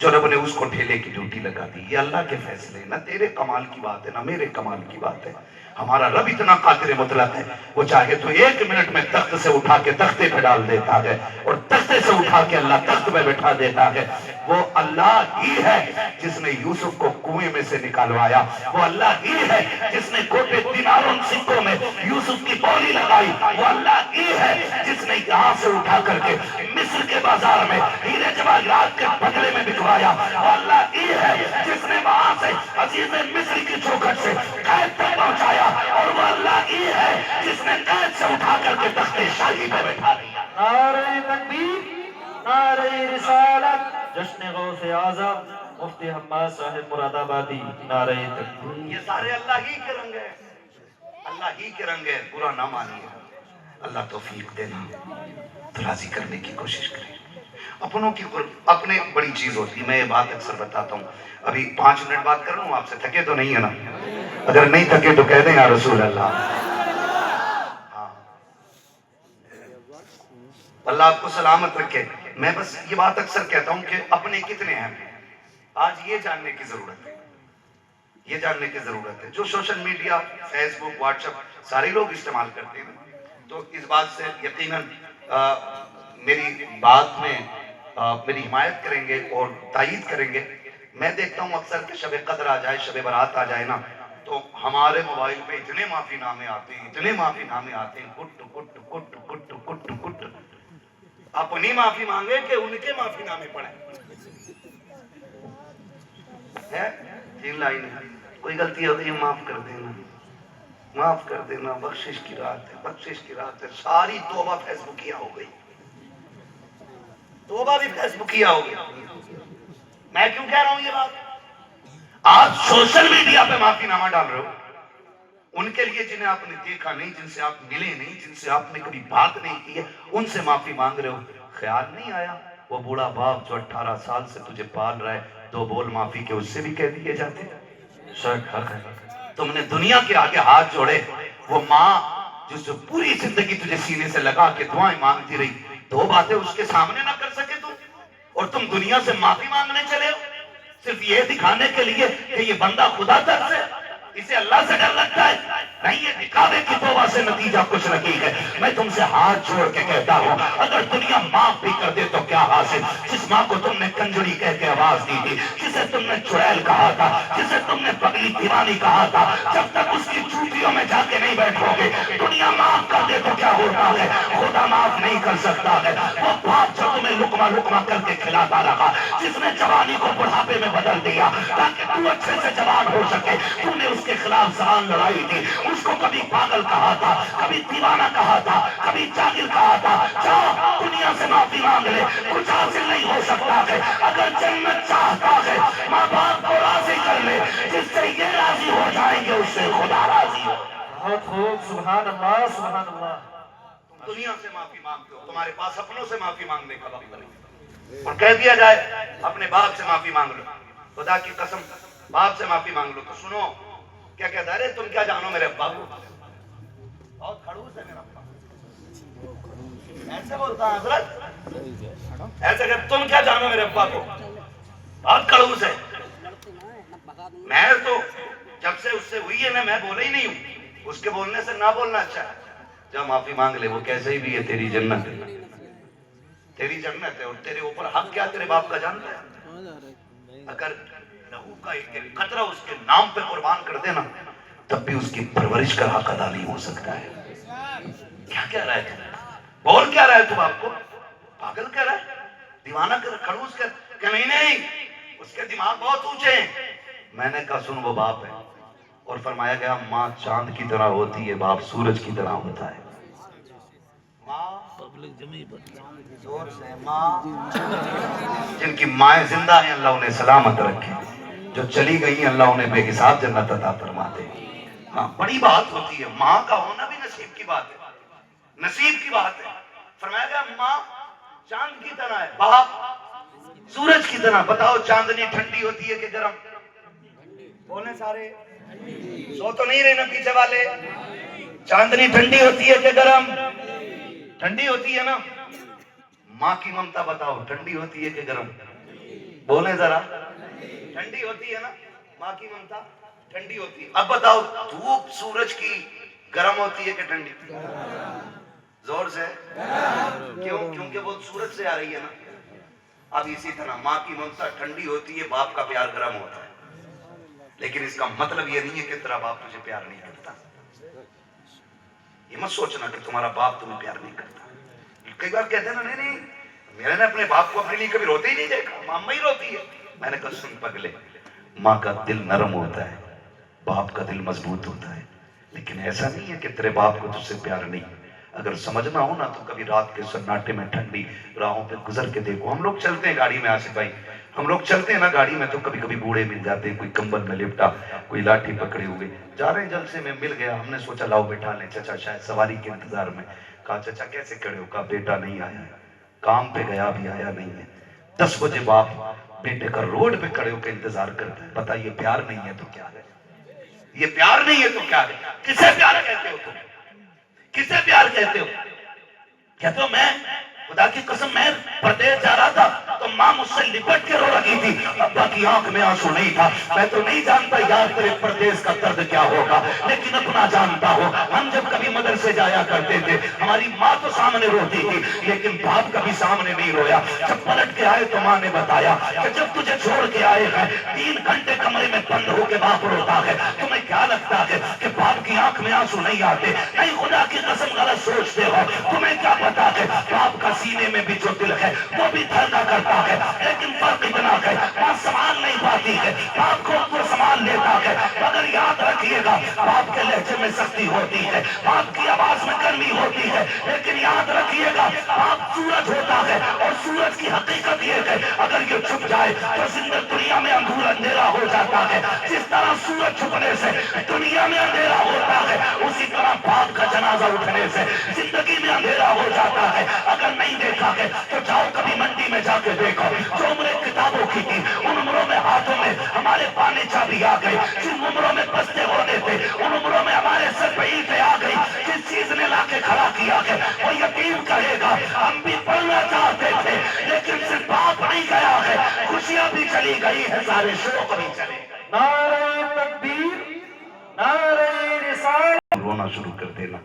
جو رب نے اس کو ٹھیلے کی ڈیوٹی لگا دی؟ یہ اللہ کے فیصلے، نہ تیرے کمال کی بات ہے نہ میرے کمال کی بات ہے۔ ہمارا رب اتنا قادر مطلق ہے، وہ چاہے تو 1 منٹ میں تخت سے اٹھا کے تختے پہ ڈال دیتا ہے، اور تختے سے اٹھا کے اللہ تخت پہ بٹھا دیتا ہے۔ وہ اللہ ہی ہے جس نے یوسف کو کنویں میں سے نکالوایا، وہ اللہ ہی ہے جس نے کوٹے دیناروں سکوں میں یوسف کی بولی لگائی، وہ اللہ ہی ہے جس نے یہاں سے اٹھا کر کے مصر کے بازار میں ہیرے جواہرات کے بدلے میں بکوایا، وہ اللہ ہی ہے جس نے وہاں سے عزیز مصر کی چوکھٹ سے قید تک پہنچایا، اور وہ اللہ ہی ہے جس نے قید سے اٹھا کر کے تخت شاہی پہ بٹھا دیا۔ نعرہ تکبیر، نعرہ رسالت، جشن غوث اعظم مفتی حماد صاحب مراد آبادی، نعرہ تکبیر۔ یہ سارے اللہ ہی کے رنگ ہیں، اللہ ہی کے رنگ ہیں، برا نہ مانیے۔ اللہ توفیق دینا، تو راضی کرنے کی کوشش کریں۔ اپنوں کی اپنے بڑی چیز ہوتی ہے، میں یہ بات اکثر بتاتا ہوں۔ ابھی 5 منٹ بات کر لوں آپ سے، تھکے تو نہیں ہے نا؟ اگر نہیں تھکے تو کہہ دیں یا رسول اللہ۔ ہاں، اللہ آپ کو سلامت رکھے۔ میں بس یہ بات اکثر کہتا ہوں کہ اپنے کتنے ہیں، آج یہ جاننے کی ضرورت ہے، یہ جاننے کی ضرورت ہے۔ جو سوشل میڈیا، فیس بک، واٹس ایپ سارے لوگ استعمال کرتے ہیں، تو اس بات سے یقیناً میری بات میں میری حمایت کریں گے اور تائید کریں گے۔ میں دیکھتا ہوں اکثر کہ شب قدر آ جائے، شب برات آ جائے نا، تو ہمارے موبائل پہ اتنے معافی نامے آتے ہیں، اتنے معافی نامے آتے ہیں، کٹ کٹ کٹ کٹ کٹ کٹ۔ اپنی معافی مانگے کہ ان کے معافی نامے پڑھیں؟ ہے 3 لائنیں، کوئی غلطی ہوتی ہے معاف کر دینا، معاف کر دینا، بخشش کی رات ہے، بخشش کی رات ہے۔ ساری توبہ فیس بکیا ہو گئی، توبہ بھی فیس بکیا ہو گئی۔ میں کیوں کہہ رہا ہوں یہ بات؟ آپ سوشل میڈیا پہ معافی نامہ ڈال رہے ہو ان کے لیے جنہیں آپ نے دیکھا نہیں، جن سے آپ ملے نہیں، جن سے آپ نے کبھی بات نہیں کی ہے، ان سے معافی مانگ رہے ہو۔ خیال نہیں آیا وہ بوڑھا باپ جو 18 سال سے تجھے پال رہا ہے، 2 بول معافی کے اس سے بھی کہہ دیے جاتے ہیں؟ شک حق ہے۔ تم نے دنیا کے آگے ہاتھ جوڑے، وہ ماں جس جو پوری زندگی تجھے سینے سے لگا کے دعائیں مانگتی رہی، 2 باتیں اس کے سامنے نہ کر سکے تم، اور تم دنیا سے معافی مانگنے چلے ہو صرف یہ دکھانے کے لیے کہ یہ بندہ خدا تک سے، اسے اللہ سے ڈر لگتا ہے؟ نہیں، یہ دکھاوے کی توبہ سے نتیجہ کچھ نہیں ہے۔ میں تم سے ہاتھ جوڑ کے کہتا ہوں، اگر دنیا معاف بھی کر دے تو کیا حاصل؟ جس ماں کو تم نے کنجری کہہ کے آواز دی تھی، جسے تم نے چڑیل کہا تھا، جسے تم نے پگلی دیوانی کہا تھا، جب تک اس کی چوٹیوں میں جا کے نہیں بیٹھو گے، دنیا معاف کر دے تو کیا ہوتا ہے؟ خدا معاف نہیں کر سکتا ہے۔ وہ باپ جو تمہیں لقمہ لقمہ کر کے کھلاتا رہا، جس نے جوانی کو بڑھاپے میں بدل دیا تاکہ تو اچھے سے جوان ہو سکے، تم نے اس کے خلاف زبان لڑائی تھی، اس کو کبھی پاگل کہا تھا، کبھی دیوانہ کہا تھا، کبھی جاہل کہا تھا۔ جا دنیا سے معافی مانگ لے، کچھ حاصل نہیں ہو سکتا ہے۔ اگر جنت چاہتا ہے، ماں باپ کو راضی کر لے، جس سے یہ راضی ہو جائیں گے اس سے خدا راضی ہو۔ بہت خوب، سبحان اللہ، سبحان اللہ۔ تم دنیا سے معافی مانگتے ہو، تمہارے پاس اپنوں سے معافی مانگنے کا وقت نہیں، اور کہہ دیا جائے اپنے باپ سے معافی مانگ لو، خدا کی قسم باپ سے معافی مانگ لو تو سنو کیا کہتا ہے، تم کیا جانو میرے ابا کو؟ بہت کھڑوس ہے میرا ابا، ایسے بولتا ہے حضرت، ایسے کہ تم کیا جانو میرے ابا کو؟ بہت کھڑوس ہے۔ میں تو جب سے اس سے ہوئی ہے نا، میں بولا ہی نہیں ہوں، اس کے بولنے سے نہ بولنا اچھا ہے۔ جب معافی مانگ لے، وہ کیسے ہی بھی ہے تیری جنت ہے، تیری جنت ہے، اور تیرے اوپر حق کیا تیرے باپ کا جانتا ہے؟ اگر لہو کا ایک قطرہ اس کے نام پہ قربان کر دینا، تب بھی اس کی پرورش کا حق ادا نہیں ہو سکتا ہے۔ کیا کہہ رہا ہے تو؟ بول کیا رہا ہے تو باپ کو؟ پاگل کہہ رہا ہے، دیوانہ کر، کھڑوس کر، کہ نہیں اس کے دماغ بہت اونچے ہیں۔ میں نے کہا سن، وہ باپ ہے، اور فرمایا گیا ماں چاند کی طرح ہوتی ہے، باپ سورج کی طرح ہوتا ہے۔ زور سے ماں، جن کی مائیں زندہ ہیں اللہ انہیں سلامت رکھے، جو چلی گئی ہیں اللہ انہیں بے حساب جنت عطا فرما دے۔ ہاں، بڑی بات ہوتی ہے، ماں کا ہونا بھی نصیب کی بات ہے، نصیب کی بات ہے۔ فرمایا گیا ماں چاند کی طرح ہے، باپ سورج کی طرح. بتاؤ چاندنی ٹھنڈی ہوتی ہے کہ گرم؟ بولیں سارے، سو تو نہیں رہے نا پیچھے والے. چاندنی ٹھنڈی ہوتی ہے کہ گرم؟ ٹھنڈی ہوتی ہے نا. ماں کی ممتا بتاؤ ٹھنڈی ہوتی ہے کہ گرم؟ بولیں ذرا. ٹھنڈی ہوتی ہے نا ماں کی ممتا، ٹھنڈی ہوتی ہے. اب بتاؤ دھوپ سورج کی گرم ہوتی ہے کہ ٹھنڈی؟ زور سے. کیوں؟ کیونکہ وہ سورج سے آ رہی ہے نا. اب اسی طرح ماں کی ممتا ٹھنڈی ہوتی ہے، باپ کا پیار گرم ہوتا ہے. لیکن اس کا مطلب یہ نہیں ہے کہ تیرا باپ تجھے پیار نہیں کرتا. یہ مت سوچنا کہ تمہارا باپ تمہیں پیار نہیں کرتا. کئی بار کہتے ہیں نا نہیں میں نے اپنے باپ کو اپنے لیے کبھی روتے ہی نہیں دیکھا، ماں ہی روتی ہے. میں نے کہا سن پگلے، ماں کا دل نرم ہوتا ہے، باپ کا دل مضبوط ہوتا ہے. لیکن ایسا نہیں ہے کہ تیرے باپ کو تجھ سے پیار نہیں. اگر سمجھنا ہو نا تو کبھی رات کے سناٹے میں ٹھنڈی راہوں پہ گزر کے دیکھو. ہم لوگ چلتے ہیں گاڑی میں، آصف بھائی ہم لوگ چلتے ہیں نا گاڑی میں تو کبھی کبھی بوڑھے مل جاتے ہیں، کوئی کمبل میں لپٹا، کوئی لاٹھی پکڑے ہوئے. جا رہے ہیں جلسے میں مل گیا، ہم نے سوچا لاؤ بٹھا لیں. چچا شاید سواری کے انتظار میں. کہا چچا کیسے کھڑے ہو؟ کہا بیٹا نہیں آیا ہے، کام پہ گیا بھی آیا نہیں ہے. 10 بجے باپ بیٹے کا روڈ پہ کھڑے ہو کے انتظار کرتا ہے. بتا یہ پیار نہیں ہے تو کیا ہے؟ یہ پیار نہیں ہے تو کیا ہے؟ کسے پیار کہتے ہو تم؟ کسے پیار کہتے ہو؟ کہتے ہو میں خدا کی قسم میں پردیس جا رہا تھا تو ماں مجھ سے لپٹ کے رو رہی تھی، ابا کی آنکھ میں آنسو نہیں تھا. میں تو نہیں جانتا یار تیرے پردیس کا درد کیا ہوگا، لیکن اپنا جانتا ہو. ہم جب کبھی مدرسے جایا کرتے تھے ہماری ماں تو سامنے روتی تھی لیکن باپ کبھی سامنے نہیں رویا. جب پلٹ کے آئے تو ماں نے بتایا کہ جب تجھے چھوڑ کے آئے ہیں 3 گھنٹے کمرے میں بند ہو کے باپ روتا ہے. تمہیں کیا لگتا ہے کہ باپ کی آنکھ میں آنسو نہیں آتے؟ نہیں، خدا کی قسم غلط سوچتے ہو. تمہیں کیا پتا ہے باپ کا سینے میں بھی جو دل ہے وہ بھی دھڑکا کرتا ہے، لیکن فرق اتنا ہے ماں سنبھال نہیں پاتی ہے، باپ کو وہ سنبھال لیتا ہے. مگر یاد رکھیے گا باپ کے لہجے میں سختی ہوتی ہے، باپ کی آواز میں گرمی ہوتی ہے، لیکن یاد رکھیے گا باپ سورج ہوتا ہے اور سورج کی حقیقت یہ ہے اگر یہ چھپ جائے تو زندہ دنیا میں اندھیرا ہو جاتا ہے. جس طرح سورج چھپنے سے دنیا میں اندھیرا ہوتا ہے اسی طرح باپ کا جنازہ اٹھنے سے زندگی میں اندھیرا ہو جاتا ہے. اگر نہیں دیکھا ہے تو جاؤ کبھی منڈی میں جا کے دیکھو، جو عمریں کتابوں کی تھی ان عمروں میں ہاتھوں میں ہمارے پانے چابی آ گئی، جن عمروں میں بستے ہونے تھے ان عمروں میں ہمارے سر پہ اینٹیں آ گئی. جس چیز نے لا کے کھڑا کیا ہے وہ یقین کہے گا ہم بھی پڑھنا چاہتے تھے لیکن صرف باپ نہیں گیا ہے، خوشیاں بھی چلی گئی ہے، سارے شوق بھی چلے گئے. نعرہ تکبیر، نعرہ رسالت. رونا شروع کر دینا.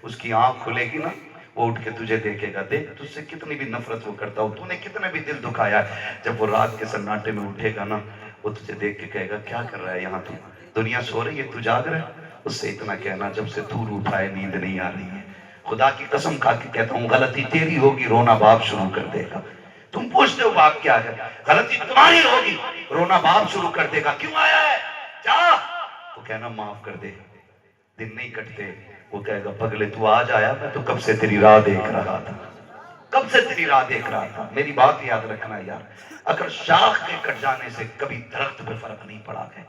اس کی آنکھ کھلے گی نا وہ اٹھ کے تجھے دیکھے گا. دیکھ تجھ سے کتنی بھی نفرت وہ کرتا ہو، تو نے کتنے بھی دل دکھایا ہے، جب وہ رات کے سناٹے میں اٹھے گا نا وہ تجھے دیکھ کے کہے گا کیا کر رہا ہے یہاں تو؟ دنیا سو رہی ہے تو جاگ رہا ہے. اس سے اتنا کہنا جب سے تو روٹھا ہے نیند نہیں آ رہی ہے. خدا کی قسم کھا کے کہتا ہوں غلطی تیری ہوگی رونا باپ شروع کر دے گا. تم پوچھتے ہو باپ کیا ہے، غلطی تمہاری ہوگی رونا باپ شروع کر دے گا. کیوں آیا ہے جا، تو کہنا معاف کر دے. دن نہیں کٹتے وہ کہے گا پگلے تو آج آیا، میں تو کب سے تیری راہ دیکھ رہا تھا، کب سے تیری راہ دیکھ رہا تھا. میری بات یاد رکھنا یار، اگر شاخ کے کٹ جانے سے کبھی درخت پہ فرق نہیں پڑا ہے،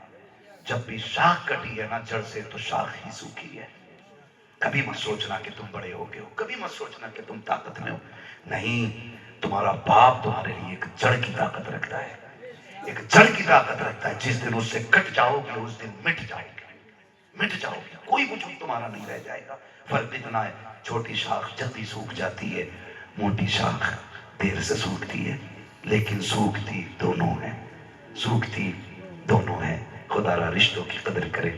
جب بھی شاخ کٹی ہے نا جڑ سے تو شاخ ہی سوکھی ہے. کبھی مت سوچنا کہ تم بڑے ہو گئے ہو، کبھی مت سوچنا کہ تم طاقت میں ہو. نہیں، تمہارا باپ تمہارے لیے ایک جڑ کی طاقت رکھتا ہے، ایک جڑ کی طاقت رکھتا ہے. جس دن اس سے کٹ جاؤ گے اس دن مٹ جاؤ گے، مٹ جاؤ گے، کوئی وجود تمہارا نہیں رہ جائے گا. فرق اتنا ہے چھوٹی شاخ جلدی سوکھ جاتی ہے، موٹی شاخ دیر سے سوکھتی ہے، لیکن سوکھتی دونوں ہیں، سوکھتی دونوں ہیں. خدا را رشتوں کی قدر کرے،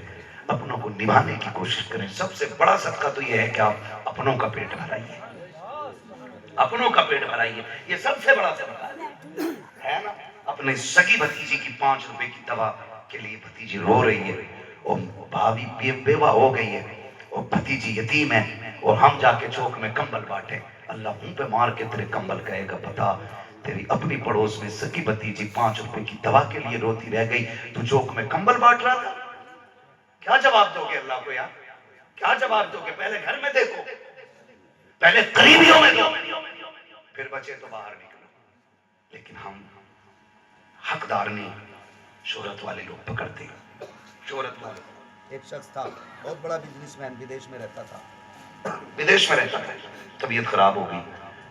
اپنوں کو نبھانے کی کوشش کریں. سب سے بڑا صدقہ تو یہ ہے کہ آپ اپنوں کا پیٹ بھرائیے، اپنوں کا پیٹ بھرائیے. یہ سب سے بڑا صدقہ ہے نا. اپنے سگی بھتیجی کی 5 روپے کی دوا کے لیے بھتیجی رو رہی ہے اور بھابھی بیوہ ہو گئی ہے اور بھتیجی یتیم ہے اور ہم جا کے چوک میں کمبل بانٹے. اللہ منہ پہ مار کے تیرے کمبل کہے گا بتا تیری اپنی پڑوس میں سگی بھتیجی 5 روپے کی دوا کے لیے روتی رہ گئی، تو چوک میں کمبل بانٹ رہا تھا. کیا جواب دو گے اللہ کو یار؟ کیا جواب دو گے؟ پہلے گھر میں دیکھو، پہلے قریبیوں میں دو، پھر بچے تو باہر نکلو. لیکن ہم حقدار نہیں، شہرت والے لوگ پکڑتے ہیں، شہرت والے. ایک شخص تھا بہت بڑا بزنس مین، ودیش میں رہتا تھا. ودیش میں رہتا ہے، طبیعت خراب ہو گئی،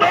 2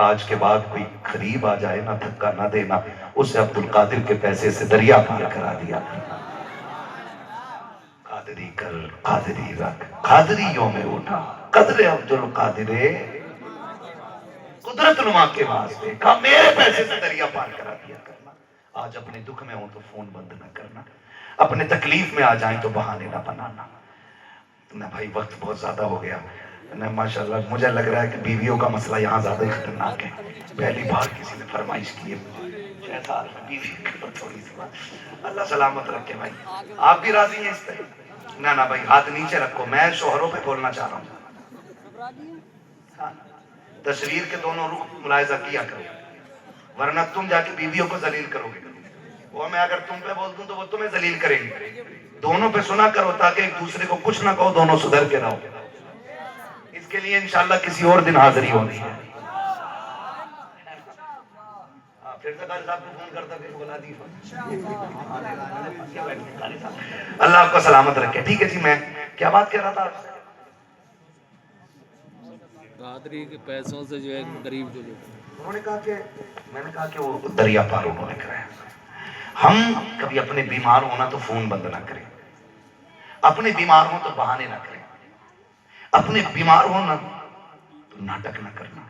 آج کے بعد کوئی قریب آ جائے نا دھکا نہ دینا، اسے عبد القادر کے پیسے سے دریا پار کرا دیا کرنا۔ قادری کر قادری رکھ قادریوں میں اٹھا قدر عبد القادر قدرت نما کے واسطے، کہا میرے پیسے سے دریا پار کرا دیا کرنا۔ آج اپنے دکھ میں ہوں تو فون بند نہ کرنا، اپنے تکلیف میں آ جائیں تو بہانے نہ بنانا۔ نہ بھائی وقت بہت زیادہ ہو گیا نہ، ماشاءاللہ مجھے لگ رہا ہے کہ بیویوں کا مسئلہ یہاں زیادہ ہی خطرناک ہے۔ پہلی بار کسی نے فرمائش کی ہے مجھے 6 سال میں بیوی کی تھوڑی سی بات، اللہ سلامت رکھے بھائی۔ آپ بھی راضی ہیں اس پہ؟ نہ بھائی ہاتھ نیچے رکھو، میں شوہروں پہ بولنا چاہ رہا ہوں۔ ہاں، تصویر کے دونوں رخ ملاحظہ کیا کرو، ورنہ تم جا کے بیویوں کو ذلیل کرو گے۔ وہ میں اگر تم پہ بول دوں تو وہ تمہیں ذلیل کریں گے۔ دونوں پہ سنا کرو تاکہ ایک دوسرے کو کچھ نہ کہو، دونوں سدھر کے رہو۔ اس کے لیے انشاءاللہ کسی اور دن حاضری ہونی ہے۔ پھر سے قاری صاحب کو فون کرتا پھر بلا دی۔ اللہ آپ کو سلامت رکھے۔ ٹھیک ہے جی، میں کیا بات کہہ رہا تھا؟ قادری کے پیسوں سے جو ہے غریب جو انہوں نے کہا کہ میں نے کہا کہ وہ دریا پار انہوں نے کرایا۔ ہم کبھی اپنے بیمار ہونا تو فون بند نہ کریں، اپنے بیمار ہوں تو بہانے نہ کریں، اپنے بیمار ہونا تو ناٹک نہ کرنا،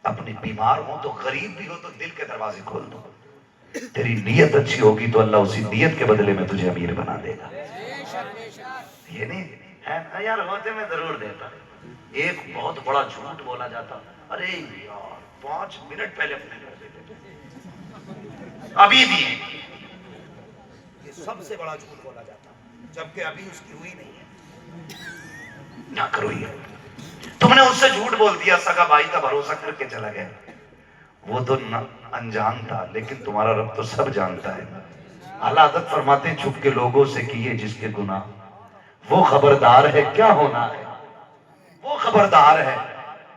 اپنے بیمار ہوں تو غریب بھی ہو تو دل کے دروازے کھول دو۔ تیری نیت اچھی ہوگی تو اللہ اسی نیت کے بدلے میں تجھے امیر بنا دے گا۔ یہ نہیں ہے یار، ہوتے میں ضرور دیتا۔ ایک بہت بڑا جھوٹ بولا جاتا، ارے یار 5 منٹ پہلے اپنے گھر پہ تھے، ابھی بھی ہے۔ یہ سب سے بڑا جھوٹ بولا جاتا جبکہ ابھی اس کی ہوئی نہیں ہے۔ نہ کرو یہ، تم نے اس سے جھوٹ بول دیا، سگا بھائی کا بھروسہ کر کے چلا گیا، وہ تو انجان تھا لیکن تمہارا رب تو سب جانتا ہے۔ اعلیٰ حضرت فرماتے ہیں چھپ کے لوگوں سے کیے جس کے گناہ، وہ خبردار ہے کیا ہونا ہے، وہ خبردار ہے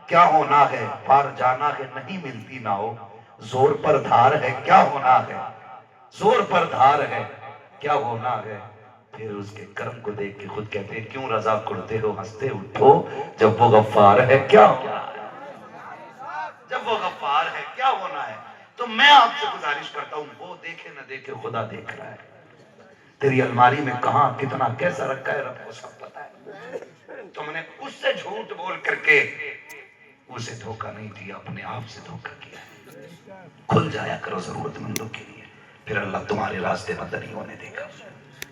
کیا ہونا ہے، پار جانا ہے نہیں ملتی نہ ہو، زور پر دھار ہے کیا ہونا ہے، زور پر دھار ہے کیا ہونا ہے۔ پھر اس کے کرم کو دیکھ کے خود کہتے ہیں کیوں رضا کرتے ہو ہنستے اٹھو، جب وہ غفار ہے کیا ہونا ہے، جب وہ غفار ہے کیا ہونا ہے۔ تو میں آپ سے گزارش کرتا ہوں، وہ دیکھے نہ دیکھے خدا دیکھ رہا ہے۔ تیری الماری میں کہاں کتنا کیسا رکھا ہے رب کو سب پتا ہے۔ تم نے اس سے جھوٹ بول کر کے اسے دھوکہ نہیں دیا، اپنے آپ سے دھوکہ کیا۔ کھل جایا کرو ضرورت مندوں کے لیے، پھر اللہ تمہارے راستے مدنی ہونے دے گا،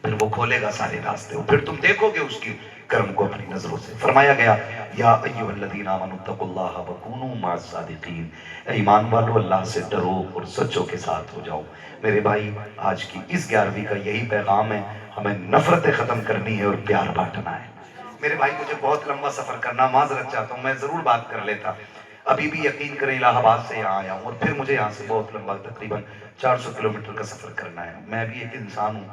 پھر وہ کھولے گا سارے راستے، پھر تم دیکھو گے اس کی کرم کو اپنی نظروں سے۔ فرمایا گیا یا ایھا الذین آمنوا اتقوا اللہ وکونوا مع الصادقین، اے ایمان والو اللہ سے ڈرو اور سچوں کے ساتھ ہو جاؤ۔ میرے بھائی آج کی اس 11ویں کا یہی پیغام ہے، ہمیں نفرتیں ختم کرنی ہے اور پیار بانٹنا ہے۔ میرے بھائی مجھے بہت لمبا سفر کرنا، معذرت چاہتا ہوں، میں ضرور بات کر لیتا، ابھی بھی یقین کریں الہ آباد سے یہاں آیا ہوں اور پھر مجھے یہاں سے بہت لمبا تقریباً 400 کلومیٹر کا سفر کرنا ہے۔ میں بھی ایک انسان ہوں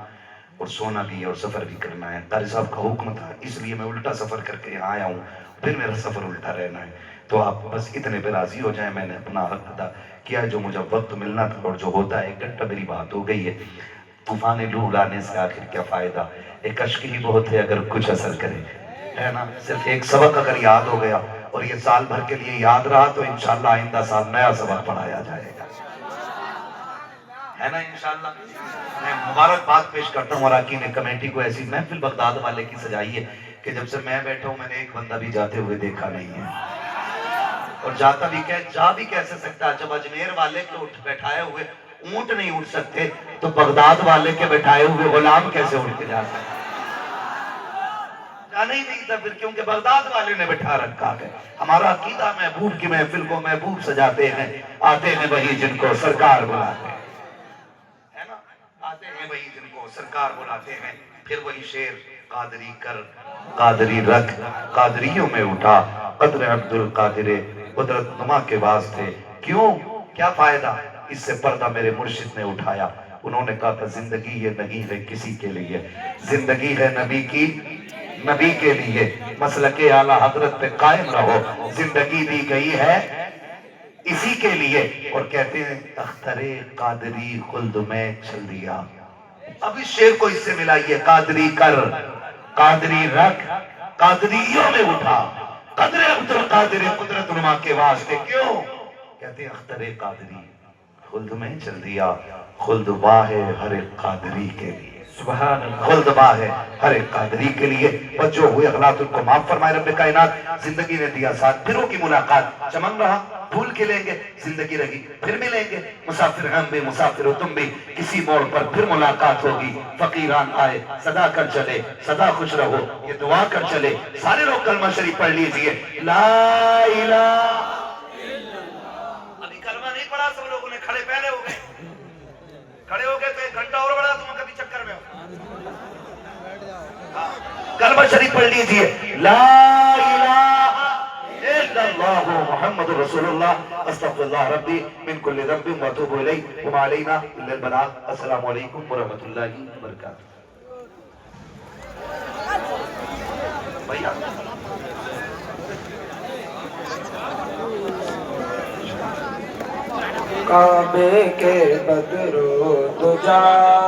اور سونا بھی ہے اور سفر بھی کرنا ہے، قاری صاحب کا حکم تھا اس لیے میں الٹا سفر کر کے یہاں آیا ہوں، پھر میرا سفر الٹا رہنا ہے، تو آپ بس اتنے پہ راضی ہو جائیں، میں نے اپنا حق ادا کیا جو مجھے وقت ملنا تھا اور جو ہوتا ہے 1 گھنٹہ میری بات ہو گئی ہے۔ طوفان لو لانے سے آخر کیا فائدہ، ایک اشک ہی بہت ہے اگر کچھ اثر کرے، ہے نا۔ صرف ایک سبق اگر یاد ہو گیا اور یہ سال بھر کے لیے یاد رہا تو انشاءاللہ آئندہ سال نیا سبق پڑھایا جائے گا، ہے نا انشاءاللہ۔ میں مبارکباد پیش کرتا ہوں اراکین کمیٹی کو، ایسی محفل بغداد والے کی سجائی ہے کہ جب سے میں بیٹھا ہوں میں نے ایک بندہ بھی جاتے ہوئے دیکھا نہیں ہے، اور جاتا بھی جا بھی کیسے سکتا، جب اجمیر والے کے اٹھ بیٹھائے ہوئے اونٹ نہیں اٹھ سکتے تو بغداد والے کے بیٹھائے ہوئے غلام کیسے اٹھ کے جا سکتے؟ جانا ہی نہیں تھا پھر، کیونکہ بغداد والے نے بٹھا رکھا ہے۔ ہمارا عقیدہ محبوب کی محفل کو محبوب سجاتے ہیں، آتے ہیں وہی جن کو سرکار بلاتے ہیں، ہے نا، آتے ہیں وہی جن کو سرکار بلاتے ہیں۔ پھر وہی شعر قادری کر قادری رکھ قادریوں میں اٹھا قدر عبد القادر قدرت نما کے واسطے، کیوں کیا فائدہ، اس سے پردہ میرے مرشد نے اٹھایا۔ انہوں نے کہا تھا زندگی یہ نہیں ہے کسی کے لیے، زندگی ہے نبی کی نبی کے لیے، مسلک اعلیٰ حضرت پہ قائم رہو، زندگی دی گئی ہے اسی کے لیے۔ اور کہتے ہیں اختر قادری خلد میں چل دیا، اب اس شعر کو اس سے ملائیے، قادری کر قادری رکھ قادریوں میں اٹھا قدر عبد القادر قدرت نما کے واسطے، کیوں کہتے ہیں اختر قادری خلد میں چل دیا، خلد واہ ہے ہر ایک قادری کے لیے، سبحان اللہ، خلد واہ ہے ہر ایک قادری کے لیے۔ بس جو ہوئے اغلاط ان کو معاف فرمائے رب کائنات۔ زندگی نے دیا ساتھ، پھروں کی ملاقات چمن رہا، بھول کے لیں گے، زندگی رہی پھر ملیں گے، مسافر ہم بھی مسافر ہو تم بھی، کسی موڑ پر پھر ملاقات ہوگی۔ فقیران آئے صدا کر چلے، صدا خوش رہو، یہ دعا کر چلے۔ سارے لوگ کلمہ شریف پڑھ لیجئے، لا الہ۔ ابھی کلمہ نہیں پڑھا، سب لوگوں نے کھڑے پہلے ہو گئے، کھڑے ہو گئے تو ایک گھنٹہ اور بڑھا تم کبھی چکر میں ہو۔ کلمہ شریف پڑھ لیجئے، لا الہ الا اللہ محمد رسول اللہ، استغفر اللہ ربی من کل ذنب واتوب الیہ وما علینا الا البلاغ۔ السلام علیکم ورحمۃ اللہ وبرکاتہ۔ بھیا کعبے کے بدرو دجا